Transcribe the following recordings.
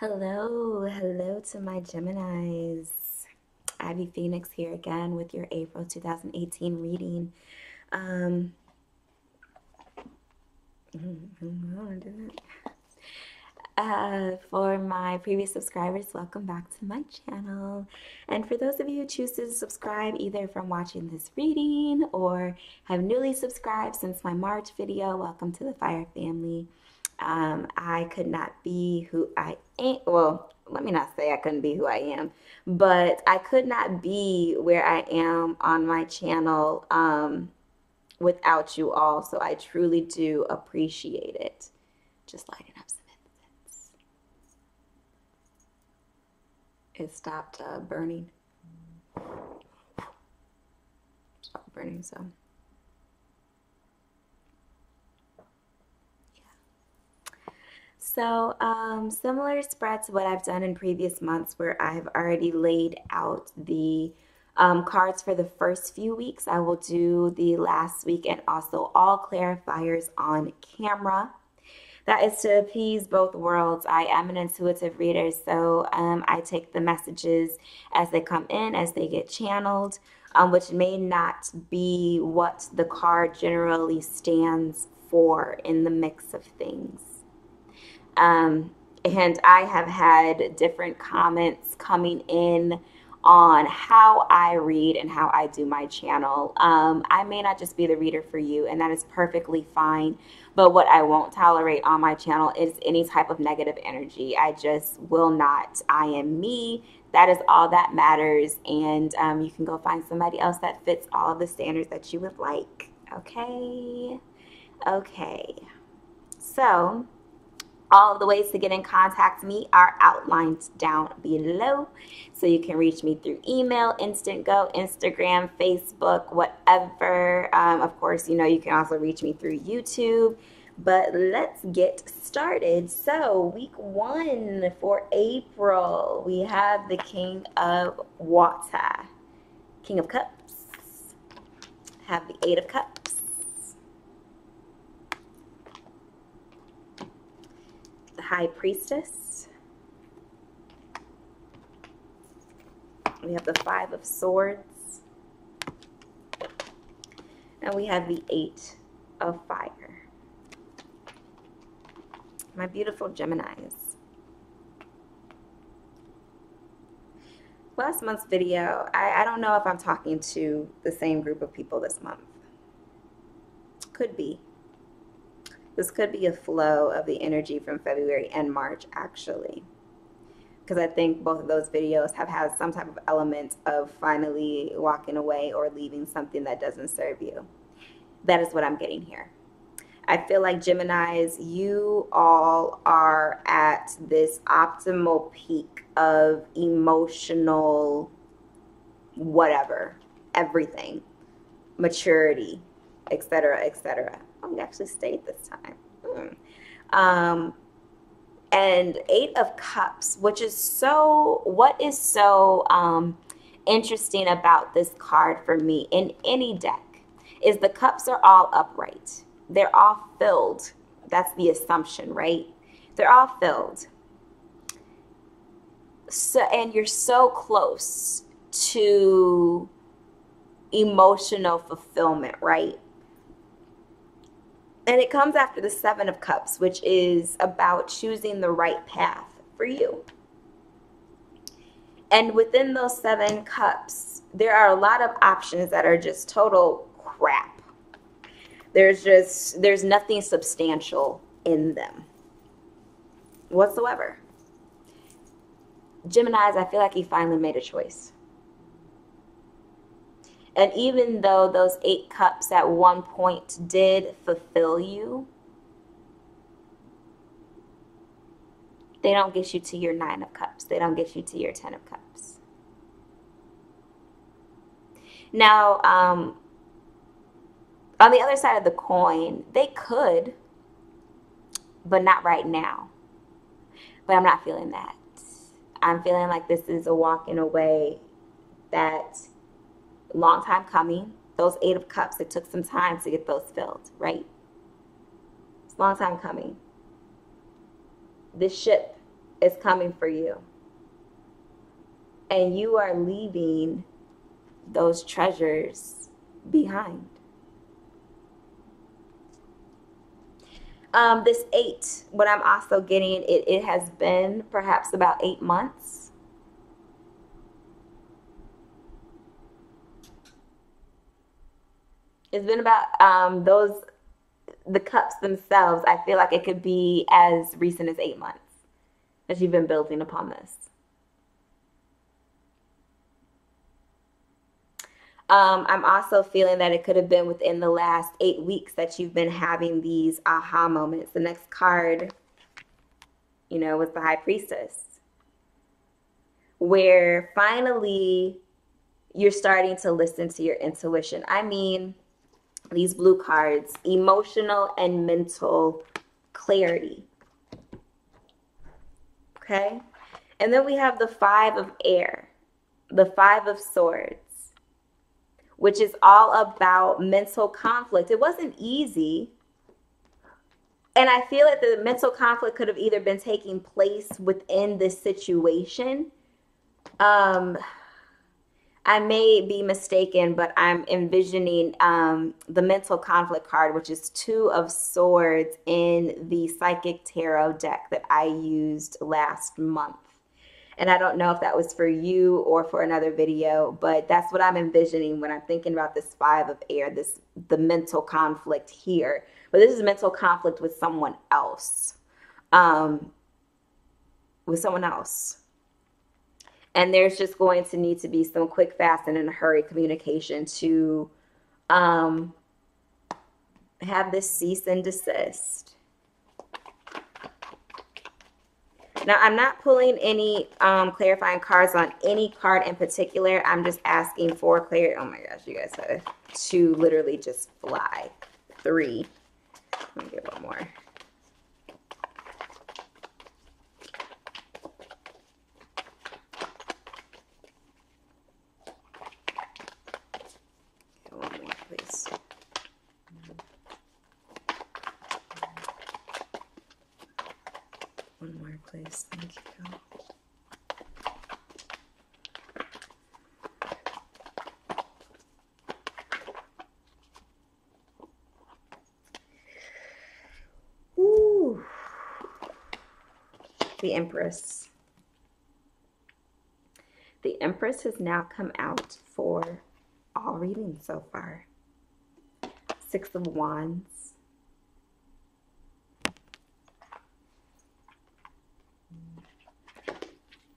Hello to my Geminis. Abby Phoenix here again with your April 2018 reading. Um, for my previous subscribers, welcome back to my channel. And for those of you who choose to subscribe either from watching this reading or have newly subscribed since my March video, welcome to the Fire family. I could not be who I am. Well, let me not say I couldn't be who I am, but I could not be where I am on my channel without you all. So I truly do appreciate it. Just lighting up some incense. It stopped burning. Stopped burning, so. So similar spread to what I've done in previous months where I've already laid out the cards for the first few weeks. I will do the last week and also all clarifiers on camera. That is to appease both worlds. I am an intuitive reader, so I take the messages as they come in, as they get channeled, which may not be what the card generally stands for in the mix of things. And I have had different comments coming in on how I read and how I do my channel. I may not just be the reader for you, and that is perfectly fine. But what I won't tolerate on my channel is any type of negative energy. I just will not. I am me. That is all that matters. And you can go find somebody else that fits all of the standards that you would like. Okay? Okay. So all of the ways to get in contact with me are outlined down below. So you can reach me through email, Instant Go, Instagram, Facebook, whatever. Of course, you know, you can also reach me through YouTube. But let's get started. So week 1 for April, we have the King of Water. King of Cups. Have the 8 of Cups. High Priestess. We have the 5 of Swords. And we have the 8 of Fire. My beautiful Geminis. Last month's video, I don't know if I'm talking to the same group of people this month. Could be. This could be a flow of the energy from February and March, actually. Because I think both of those videos have had some type of element of finally walking away or leaving something that doesn't serve you. That is what I'm getting here. I feel like Geminis, you all are at this optimal peak of emotional whatever, everything, maturity, etc., etc. Oh, we actually stayed this time. And 8 of Cups, which is so, what is so interesting about this card for me in any deck is the cups are all upright. They're all filled. That's the assumption, right? They're all filled. So, and you're so close to emotional fulfillment, right? And it comes after the 7 of Cups, which is about choosing the right path for you. And within those 7 cups, there are a lot of options that are just total crap. There's nothing substantial in them whatsoever. Geminis, I feel like you finally made a choice. And even though those 8 cups at one point did fulfill you, they don't get you to your 9 of Cups. They don't get you to your 10 of Cups. Now, on the other side of the coin, they could, but not right now. But I'm not feeling that. I'm feeling like this is a walking away that long time coming. Those 8 of Cups, it took some time to get those filled, right? It's a long time coming. This ship is coming for you. And you are leaving those treasures behind. This 8, what I'm also getting, it has been perhaps about 8 months. It's been about the cups themselves. I feel like it could be as recent as 8 months that you've been building upon this. I'm also feeling that it could have been within the last 8 weeks that you've been having these aha moments. The next card, you know, was the High Priestess, where finally you're starting to listen to your intuition. I mean, these blue cards, emotional and mental clarity. Okay? And then we have the 5 of air, the 5 of swords, which is all about mental conflict. It wasn't easy. And I feel that the mental conflict could have either been taking place within this situation. I may be mistaken, but I'm envisioning the mental conflict card, which is 2 of swords in the Psychic Tarot deck that I used last month. And I don't know if that was for you or for another video, but that's what I'm envisioning when I'm thinking about this 5 of air, the mental conflict here. But this is mental conflict with someone else. And there's just going to need to be some quick, fast, and in a hurry communication to have this cease and desist. Now, I'm not pulling any clarifying cards on any card in particular. I'm just asking for clarity. Oh my gosh, you guys have 2 literally just fly. 3. Let me get one more. Get one more, please. One more, please. Thank you. Ooh. The Empress. The Empress has now come out for all readings so far. 6 of Wands.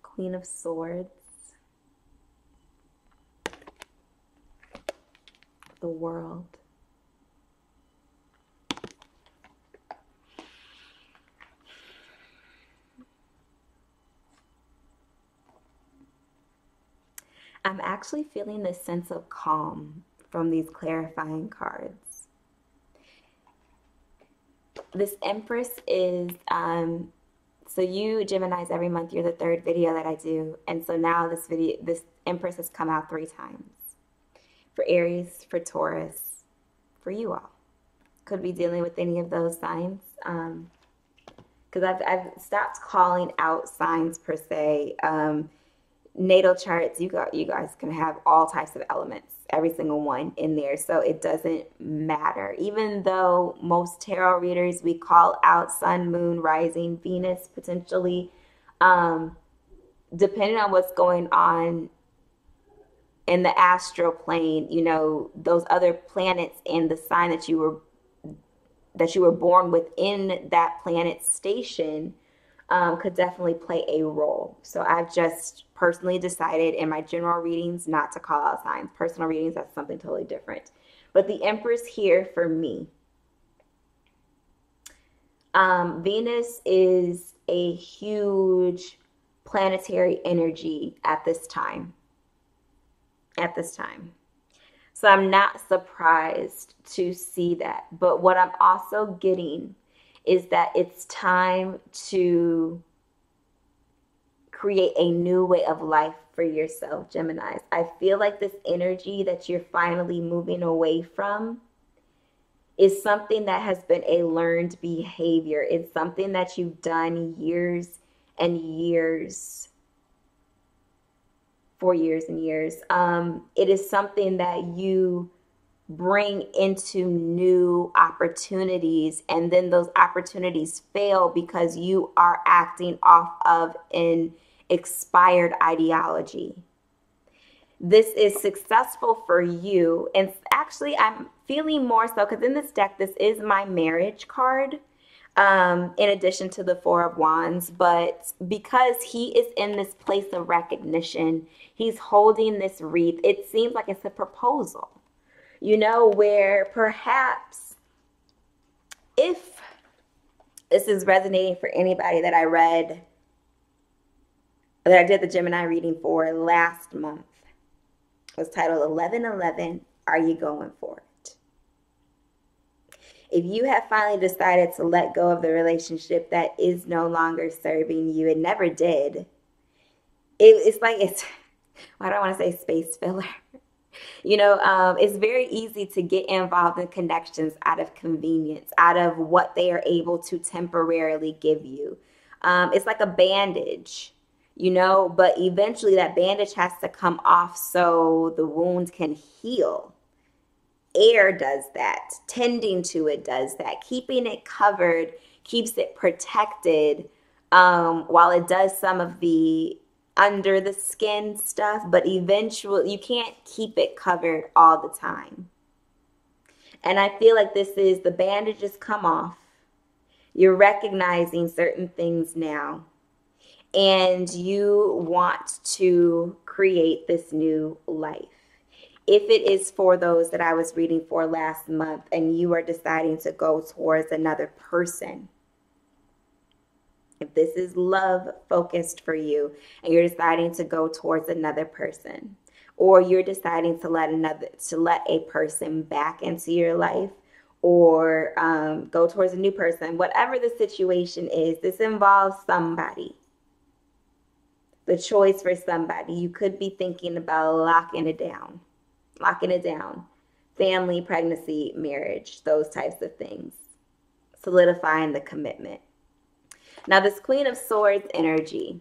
Queen of Swords, the World, I'm actually feeling this sense of calm from these clarifying cards. This Empress is so you Geminis, every month you're the 3rd video that I do, and so now this Empress has come out 3 times for Aries, for Taurus, for you all. Could be dealing with any of those signs, because I've stopped calling out signs per se. Natal charts, you guys can have all types of elements, every single one in there, so it doesn't matter. Even though most tarot readers, we call out sun, moon, rising, Venus, potentially, depending on what's going on in the astral plane, you know, those other planets and the sign that you were born within that planet's station could definitely play a role. So I've just personally decided in my general readings not to call out signs. Personal readings, that's something totally different. But the Empress here for me. Venus is a huge planetary energy at this time. So I'm not surprised to see that. But what I'm also getting is that it's time to create a new way of life for yourself, Geminis. I feel like this energy that you're finally moving away from is something that has been a learned behavior. It's something that you've done years and years. 4 years and years. It is something that you bring into new opportunities, and then those opportunities fail because you are acting off of an expired ideology. This is successful for you. And actually, I'm feeling more so because in this deck, this is my marriage card, in addition to the Four of Wands. But because he is in this place of recognition, he's holding this wreath. It seems like it's a proposal, you know, where perhaps if this is resonating for anybody that I did the Gemini reading for last month, it was titled 1111, Are You Going For It? If you have finally decided to let go of the relationship that is no longer serving you, it never did. It's like I don't want to say space filler. You know, it's very easy to get involved in connections out of convenience, out of what they are able to temporarily give you. It's like a bandage, you know, but eventually that bandage has to come off so the wound can heal. Air does that. Tending to it does that. Keeping it covered keeps it protected, while it does some of the under the skin stuff, but eventually you can't keep it covered all the time. And I feel like this is the bandages come off. You're recognizing certain things now, and you want to create this new life. If it is for those that I was reading for last month and you are deciding to go towards another person, if this is love focused for you and you're deciding to go towards another person, or you're deciding to let a person back into your life, or go towards a new person, whatever the situation is, this involves somebody. The choice for somebody. You could be thinking about locking it down. Family, pregnancy, marriage, those types of things. Solidifying the commitment. Now, this Queen of Swords energy,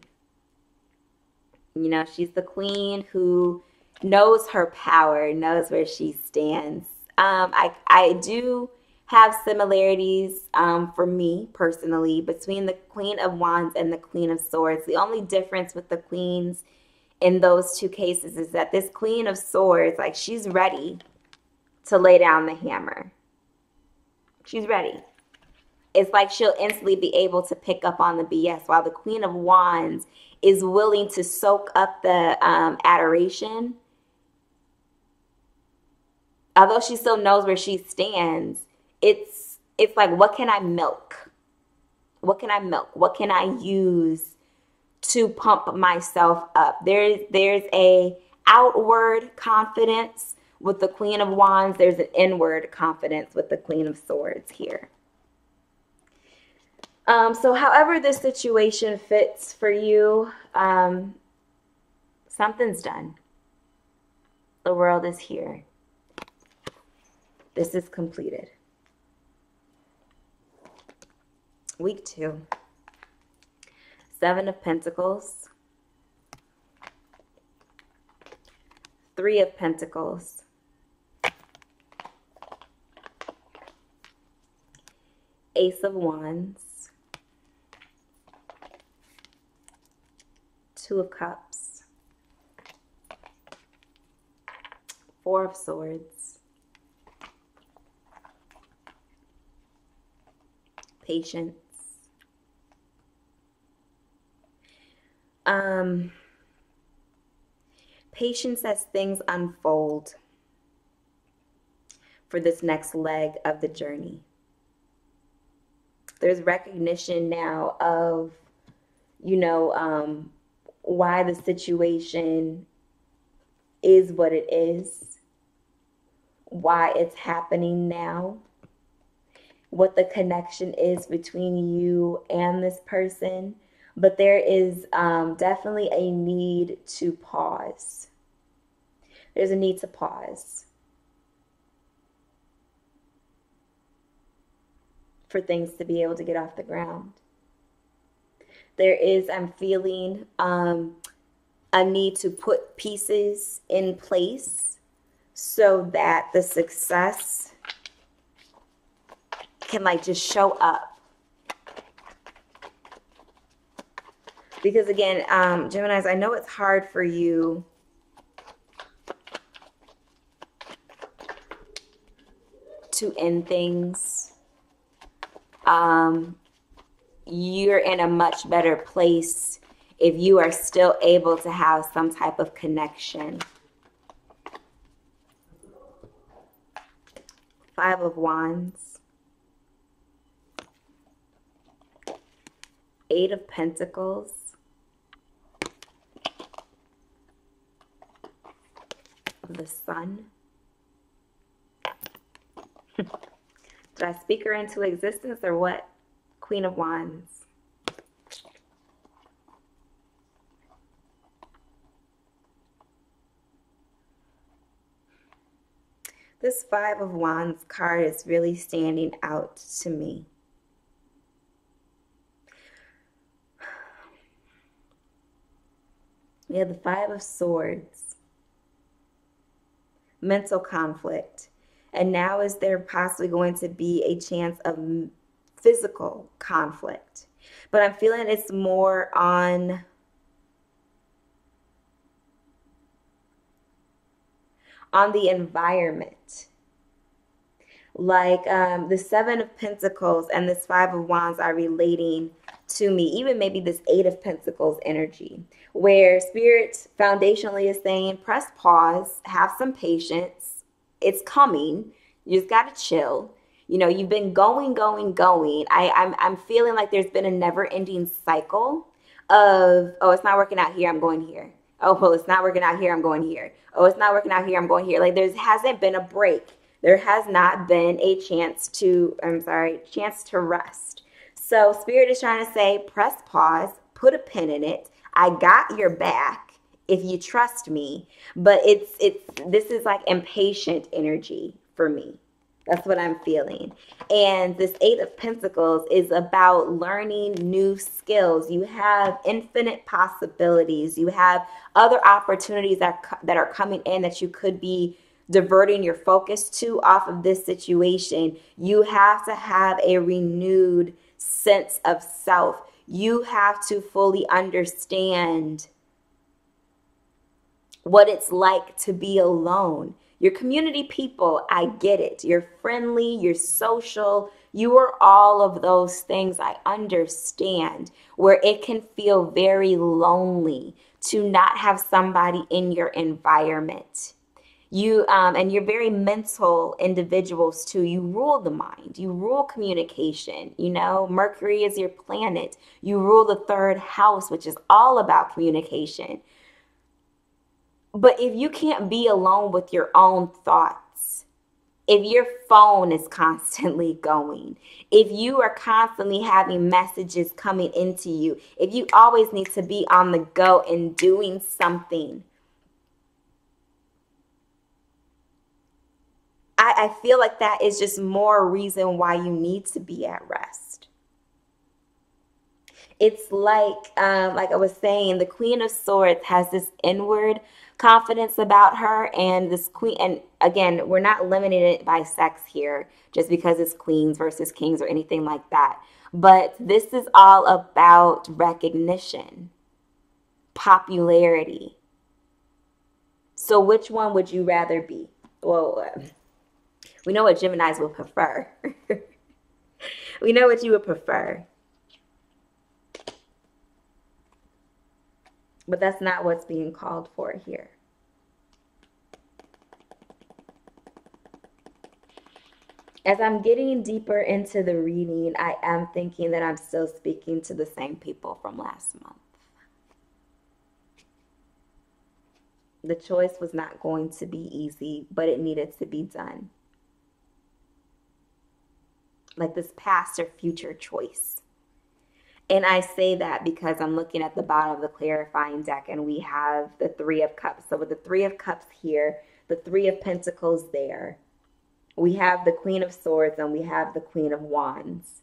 you know, she's the queen who knows her power, knows where she stands. I do have similarities, for me personally, between the Queen of Wands and the Queen of Swords. The only difference with the queens in those two cases is that this Queen of Swords, like, she's ready to lay down the hammer. She's ready. It's like she'll instantly be able to pick up on the BS, while the Queen of Wands is willing to soak up the adoration. Although she still knows where she stands, it's like, what can I milk? What can I milk? What can I use to pump myself up? There's a outward confidence with the Queen of Wands. There's an inward confidence with the Queen of Swords here. So however this situation fits for you, something's done. The world is here. This is completed. Week 2. 7 of Pentacles. 3 of Pentacles. Ace of Wands. 2 of Cups. 4 of Swords. Patience. Patience as things unfold for this next leg of the journey. There's recognition now of, you know, why the situation is what it is, why it's happening now, what the connection is between you and this person. But there is definitely a need to pause. There's a need to pause for things to be able to get off the ground. I'm feeling a need to put pieces in place so that the success can like just show up. Because again, Geminis, I know it's hard for you to end things. You're in a much better place if you are still able to have some type of connection. 5 of Wands. 8 of Pentacles. The Sun. Did I speak her into existence or what? Queen of Wands. This 5 of Wands card is really standing out to me. We have the 5 of Swords. Mental conflict. And now is there possibly going to be a chance of physical conflict? But I'm feeling it's more on the environment. Like the 7 of Pentacles and this 5 of Wands are relating to me. Even maybe this 8 of Pentacles energy. Where Spirit foundationally is saying, press pause, have some patience. It's coming. You just got to chill. You know, you've been going. I'm feeling like there's been a never-ending cycle of, oh, it's not working out here, I'm going here. Oh, well, it's not working out here, I'm going here. Oh, it's not working out here, I'm going here. Like, there hasn't been a break. There has not been a chance to rest. So Spirit is trying to say, press pause, put a pin in it. I got your back if you trust me. But this is like impatient energy for me. That's what I'm feeling. And this 8 of Pentacles is about learning new skills. You have infinite possibilities. You have other opportunities that are coming in that you could be diverting your focus to off of this situation. You have to have a renewed sense of self. You have to fully understand what it's like to be alone. Your community people, I get it. You're friendly, you're social, you are all of those things. I understand where it can feel very lonely to not have somebody in your environment. You and you're very mental individuals too. You rule the mind. You rule communication. You know, Mercury is your planet. You rule the 3rd house, which is all about communication. But if you can't be alone with your own thoughts, if your phone is constantly going, if you are constantly having messages coming into you, if you always need to be on the go and doing something, I feel like that is just more reason why you need to be at rest. It's like I was saying, the Queen of Swords has this inward confidence about her, and this queen, and again, we're not limiting it by sex here just because it's queens versus kings or anything like that. But this is all about recognition, popularity. So which one would you rather be? Well, we know what Geminis will prefer. We know what you would prefer. But that's not what's being called for here. As I'm getting deeper into the reading, I am thinking that I'm still speaking to the same people from last month. The choice was not going to be easy, but it needed to be done. Like this past or future choice. And I say that because I'm looking at the bottom of the clarifying deck and we have the 3 of Cups. So with the 3 of Cups here, the 3 of Pentacles there, we have the Queen of Swords and we have the Queen of Wands.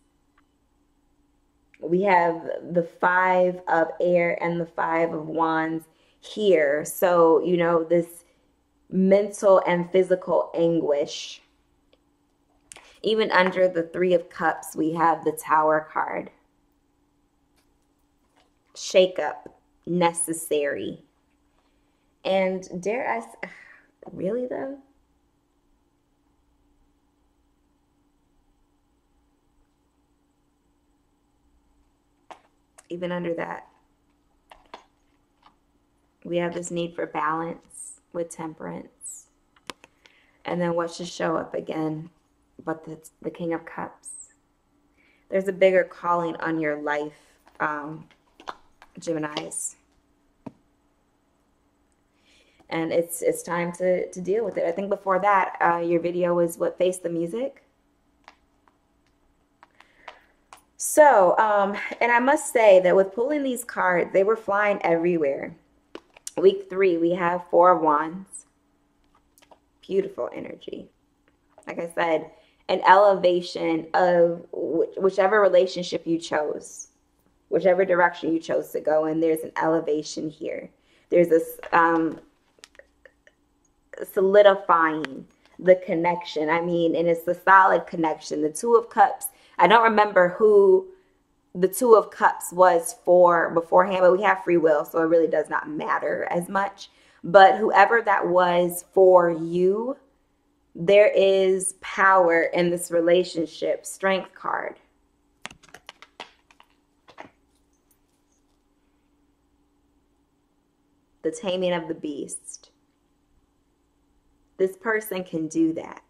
We have the Five of Air and the Five of Wands here. So, you know, this mental and physical anguish. Even under the Three of Cups, we have the Tower card. Shake up, necessary. And dare I say, really though? Even under that, we have this need for balance with Temperance. And then what should show up again but the King of Cups? There's a bigger calling on your life, Geminis. And it's time to deal with it. I think before that, your video was what, Face the Music? So, and I must say that with pulling these cards, they were flying everywhere. Week 3, we have Four of Wands. Beautiful energy. Like I said, an elevation of whichever relationship you chose, whichever direction you chose to go in, there's an elevation here. There's this solidifying the connection. I mean, and it's a solid connection. The Two of Cups, I don't remember who the Two of Cups was for beforehand, but we have free will, so it really does not matter as much. But whoever that was for you, there is power in this relationship. Strength card. The Taming of the Beast. This person can do that.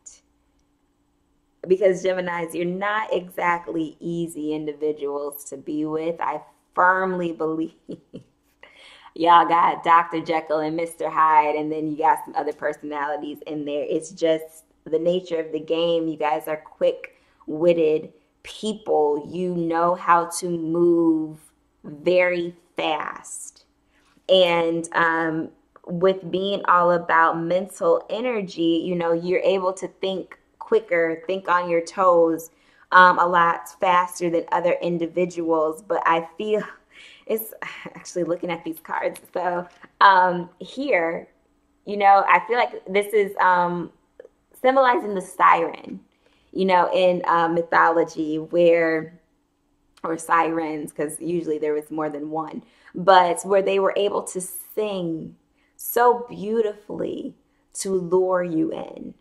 Because Geminis, you're not exactly easy individuals to be with. I firmly believe y'all got Dr. Jekyll and Mr. Hyde, and then you got some other personalities in there. It's just the nature of the game. You guys are quick-witted people. You know how to move very fast. And with being all about mental energy, you know, you're able to think quicker, think on your toes a lot faster than other individuals. But I feel it's actually looking at these cards. So here, you know, I feel like this is symbolizing the siren, you know, in mythology or sirens, because usually there was more than one, but where they were able to sing so beautifully to lure you in.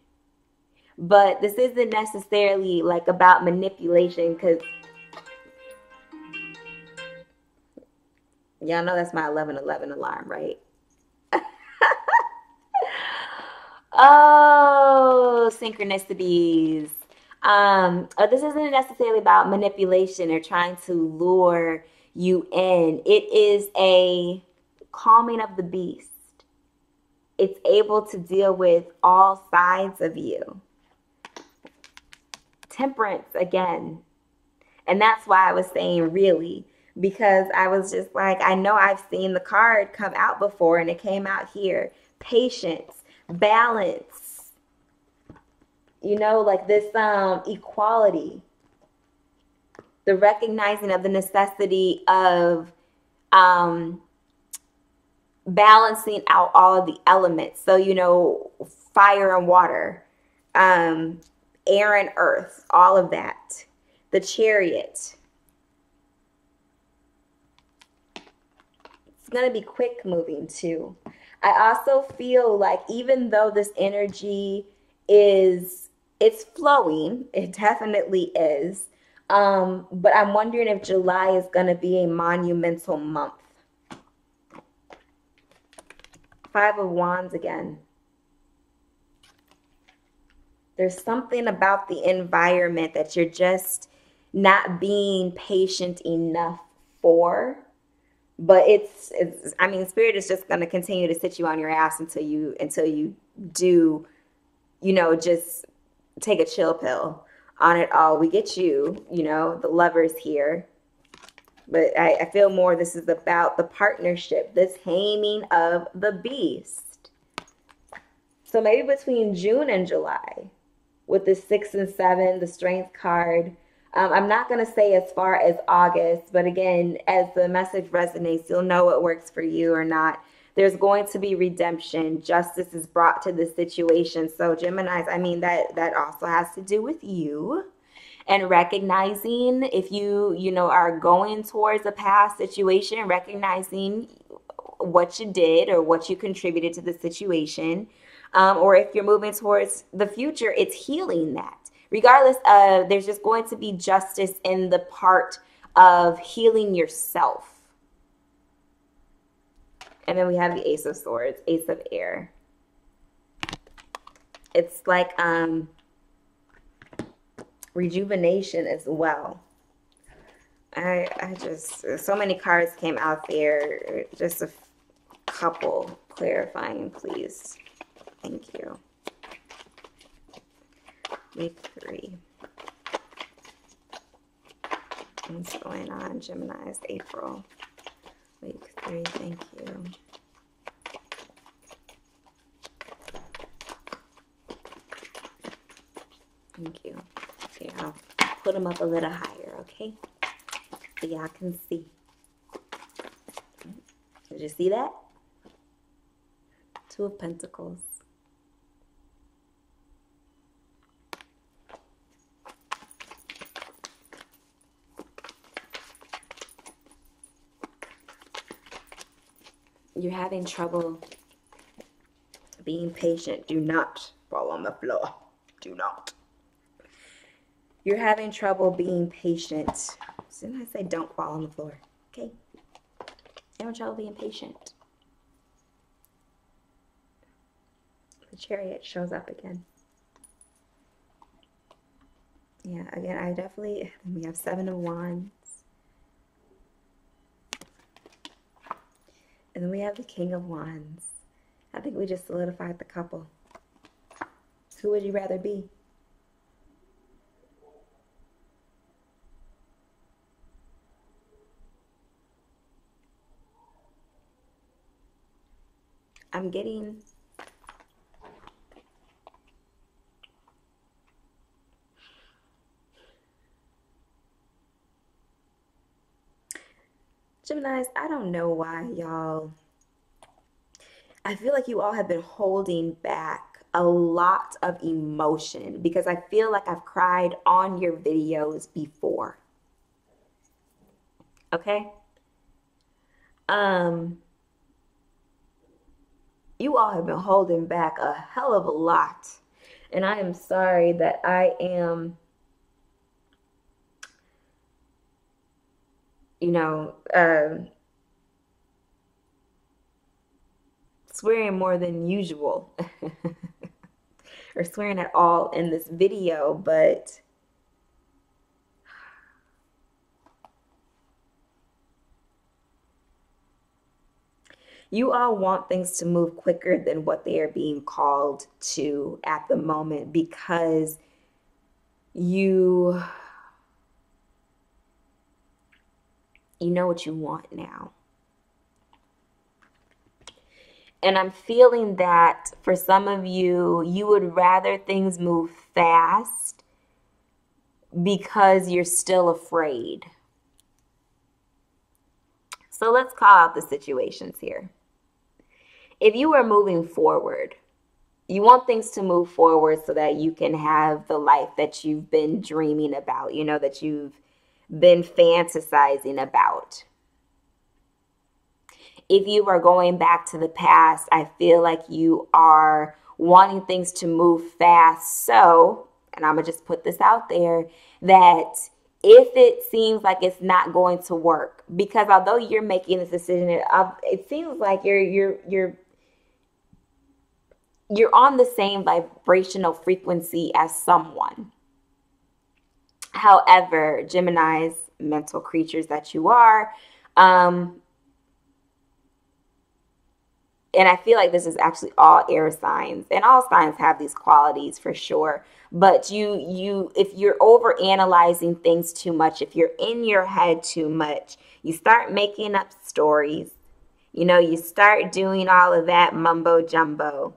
But this isn't necessarily like about manipulation, because y'all know that's my 1111 alarm, right? Oh, synchronicities. This isn't necessarily about manipulation or trying to lure you in. It is a calming of the beast. It's able to deal with all sides of you. Temperance again. And that's why I was saying really, because I was just like, I know I've seen the card come out before, and it came out here. Patience, balance, you know, like this equality, the recognizing of the necessity of balancing out all of the elements. So, you know, fire and water, air and earth, all of that. The Chariot. It's going to be quick moving too. I also feel like even though this energy it's flowing, it definitely is. But I'm wondering if July is going to be a monumental month. Five of Wands again. There's something about the environment that you're just not being patient enough for. But it's I mean, Spirit is just going to continue to sit you on your ass until you do, you know, just take a chill pill on it all. We get you, you know, the Lovers here. But I feel more this is about the partnership, this taming of the beast. So maybe between June and July, with the 6 and 7, the Strength card, I'm not going to say as far as August, but again, as the message resonates, you'll know what works for you or not. There's going to be redemption. Justice is brought to the situation. So Geminis, I mean, that also has to do with you and recognizing if you know, are going towards a past situation, recognizing what you did or what you contributed to the situation. Or if you're moving towards the future, it's healing that. Regardless of, there's just going to be justice in the part of healing yourself. And then we have the Ace of Swords, Ace of Air. It's like rejuvenation as well. I just, so many cards came out there. Just a couple clarifying, please. Thank you. Week 3. What's going on, Gemini's April? Week 3, thank you. Thank you. Okay, I'll put them up a little higher, okay? So y'all can see. Did you see that? 2 of Pentacles. You're having trouble being patient. Do not fall on the floor. Do not. You're having trouble being patient. Didn't I say don't fall on the floor? Okay. You're having trouble being patient. The Chariot shows up again. Yeah, again, I definitely, we have 7 of Wands. And then we have the King of Wands. I think we just solidified the couple. Who would you rather be? I'm getting Geminis, I don't know why y'all, I feel like you all have been holding back a lot of emotion because I feel like I've cried on your videos before. Okay? You all have been holding back a hell of a lot. And I am sorry that I am, you know, swearing more than usual or swearing at all in this video, but you all want things to move quicker than what they are being called to at the moment because you know what you want now. And I'm feeling that for some of you, you would rather things move fast because you're still afraid. So let's call out the situations here. If you are moving forward, you want things to move forward so that you can have the life that you've been dreaming about, you know, that you've been fantasizing about. If you are going back to the past, I feel like you are wanting things to move fast. So, and I'm going to just put this out there, that if it seems like it's not going to work, because although you're making this decision, it seems like you're on the same vibrational frequency as someone. However, Geminis, mental creatures that you are, and I feel like this is actually all air signs, and all signs have these qualities for sure. But if you're over analyzing things too much, if you're in your head too much, you start making up stories. You know, you start doing all of that mumbo jumbo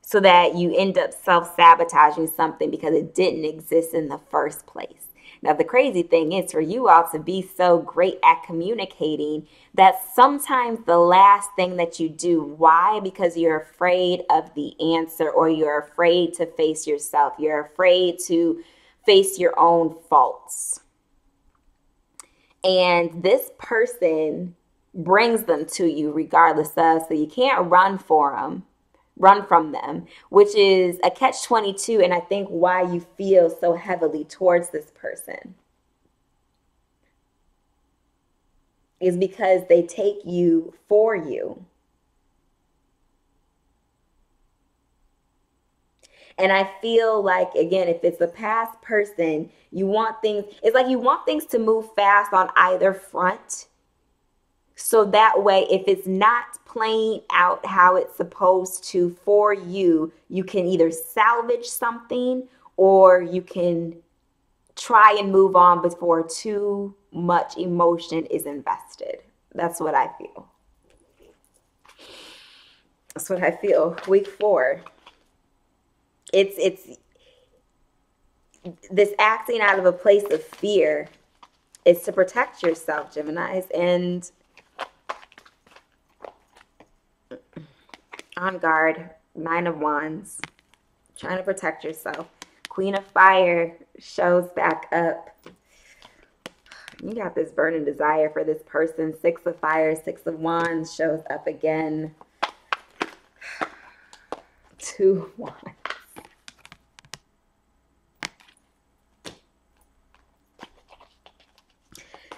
so that you end up self-sabotaging something because it didn't exist in the first place. Now, the crazy thing is for you all to be so great at communicating that sometimes the last thing that you do, why? Because you're afraid of the answer, or you're afraid to face yourself. You're afraid to face your own faults. And this person brings them to you regardless of, so you can't run from them, which is a catch-22, and I think why you feel so heavily towards this person is because they take you for you. And I feel like, again, if it's a past person, you want things, it's like you want things to move fast on either front. So that way, if it's not playing out how it's supposed to for you, you can either salvage something or you can try and move on before too much emotion is invested. That's what I feel. That's what I feel. Week 4. It's this acting out of a place of fear is to protect yourself, Geminis, and on guard, 9 of Wands, trying to protect yourself. Queen of Fire shows back up. You got this burning desire for this person. 6 of Fire, 6 of Wands shows up again. 2 of Wands.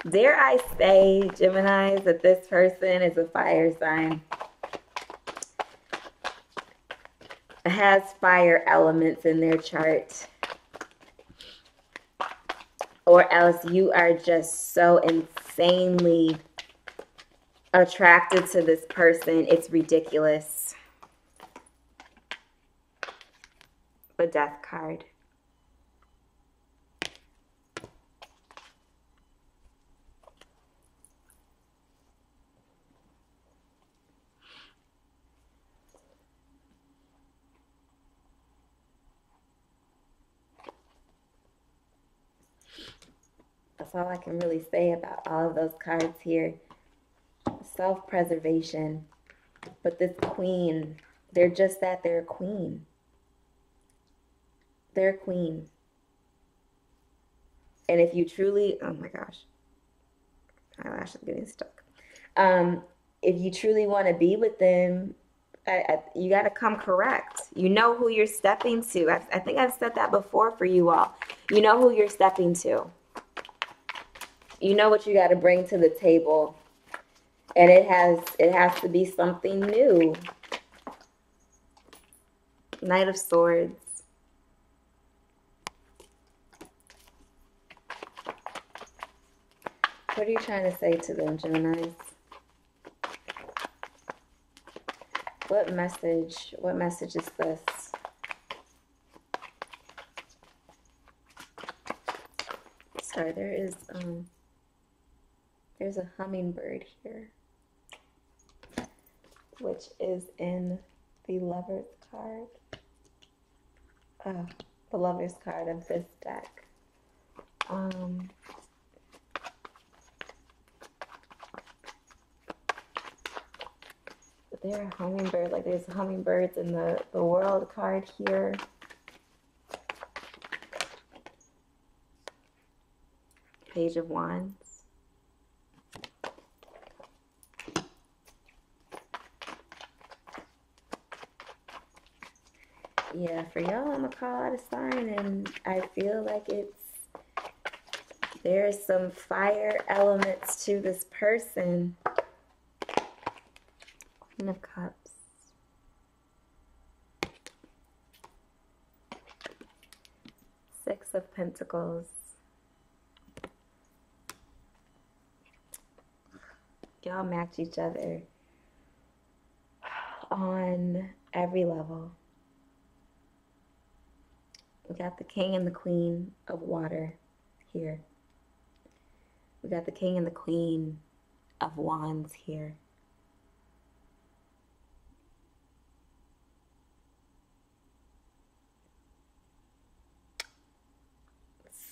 Dare I say, Geminis, that this person is a fire sign. Has fire elements in their chart, or else you are just so insanely attracted to this person, it's ridiculous. The Death card. That's all I can really say about all of those cards here. Self-preservation. But this queen, they're just that. They're a queen. They're a queen. And if you truly, oh my gosh, my eyelash is getting stuck. If you truly want to be with them, you got to come correct. You know who you're stepping to. I think I've said that before for you all. You know who you're stepping to. You know what you got to bring to the table. And it has to be something new. Knight of Swords. What are you trying to say to them, Geminis? What message is this? Sorry, there's a hummingbird here, which is in the Lover's card. The Lover's card of this deck. But they're a hummingbird, like there's hummingbirds in the World card here. Page of Wands. Yeah, for y'all, I'm gonna call out a sign, and I feel like there's some fire elements to this person. Queen of Cups. Six of Pentacles. Y'all match each other on every level. We got the King and the Queen of Water here. We got the King and the Queen of Wands here.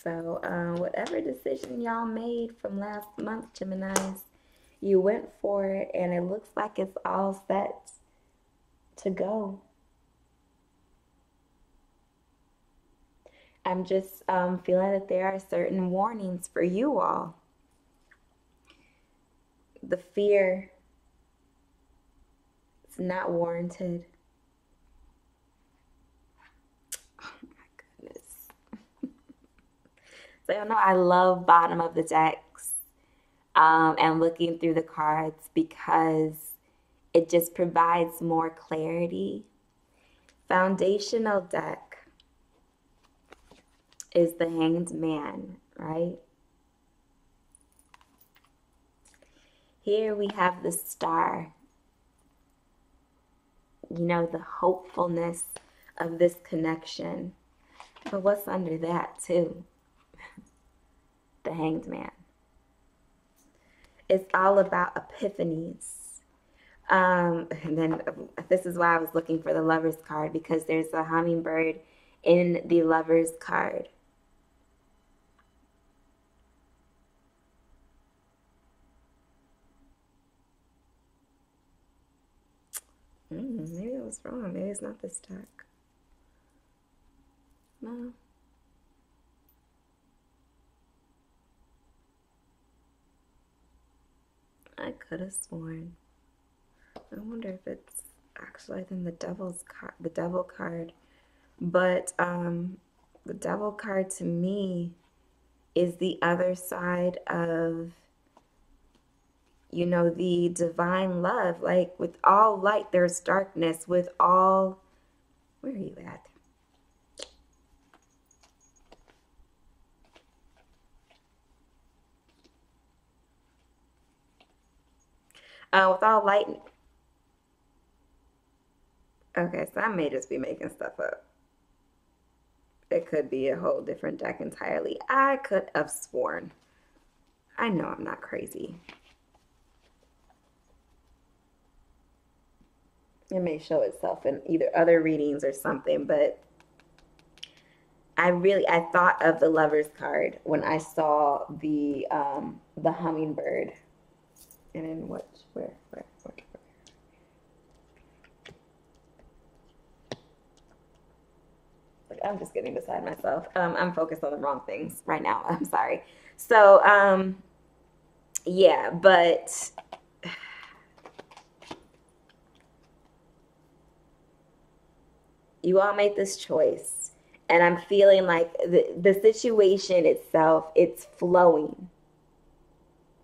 So whatever decision y'all made from last month, Geminis, you went for it, and it looks like it's all set to go. I'm just feeling that there are certain warnings for you all. The fear is not warranted. Oh my goodness. So I know I love bottom of the decks and looking through the cards because it just provides more clarity. Foundational deck is the Hanged Man, right? Here we have the Star. You know, the hopefulness of this connection. But what's under that, too? The Hanged Man. It's all about epiphanies. And then this is why I was looking for the Lover's card, because there's a hummingbird in the Lover's card. Maybe I was wrong. Maybe it's not this deck. No. I could have sworn. I wonder if it's actually in the Devil's card, the Devil card. But the Devil card to me is the other side of, you know, the divine love. Like, with all light, there's darkness. With all, where are you at? With all light. Okay, so I may just be making stuff up. It could be a whole different deck entirely. I could have sworn. I know I'm not crazy. It may show itself in either other readings or something, but I thought of the Lover's card when I saw the hummingbird. And then where? Like, I'm just getting beside myself. I'm focused on the wrong things right now. I'm sorry. So, yeah, but you all made this choice. And I'm feeling like the situation itself, it's flowing.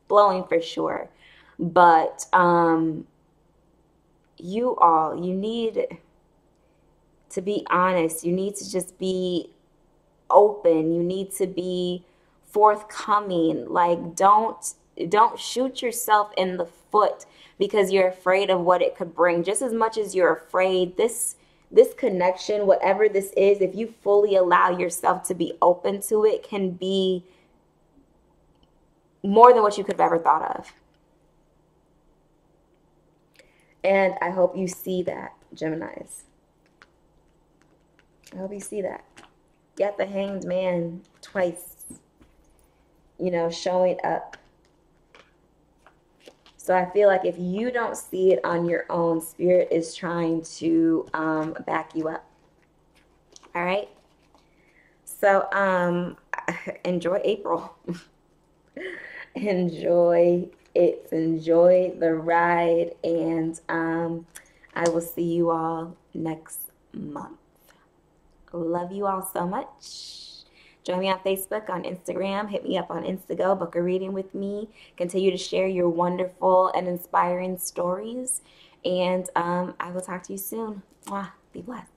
Flowing for sure. But you need to be honest. You need to just be open. You need to be forthcoming. Like, don't shoot yourself in the foot because you're afraid of what it could bring. Just as much as you're afraid, this connection, whatever this is, if you fully allow yourself to be open to it, can be more than what you could have ever thought of. And I hope you see that, Geminis. I hope you see that. Got the Hanged Man twice, you know, showing up. So I feel like if you don't see it on your own, Spirit is trying to back you up. All right? So enjoy April. Enjoy it. Enjoy the ride. And I will see you all next month. Love you all so much. Join me on Facebook, on Instagram. Hit me up on Instago. Book a reading with me. Continue to share your wonderful and inspiring stories. And I will talk to you soon. Mwah. Be blessed.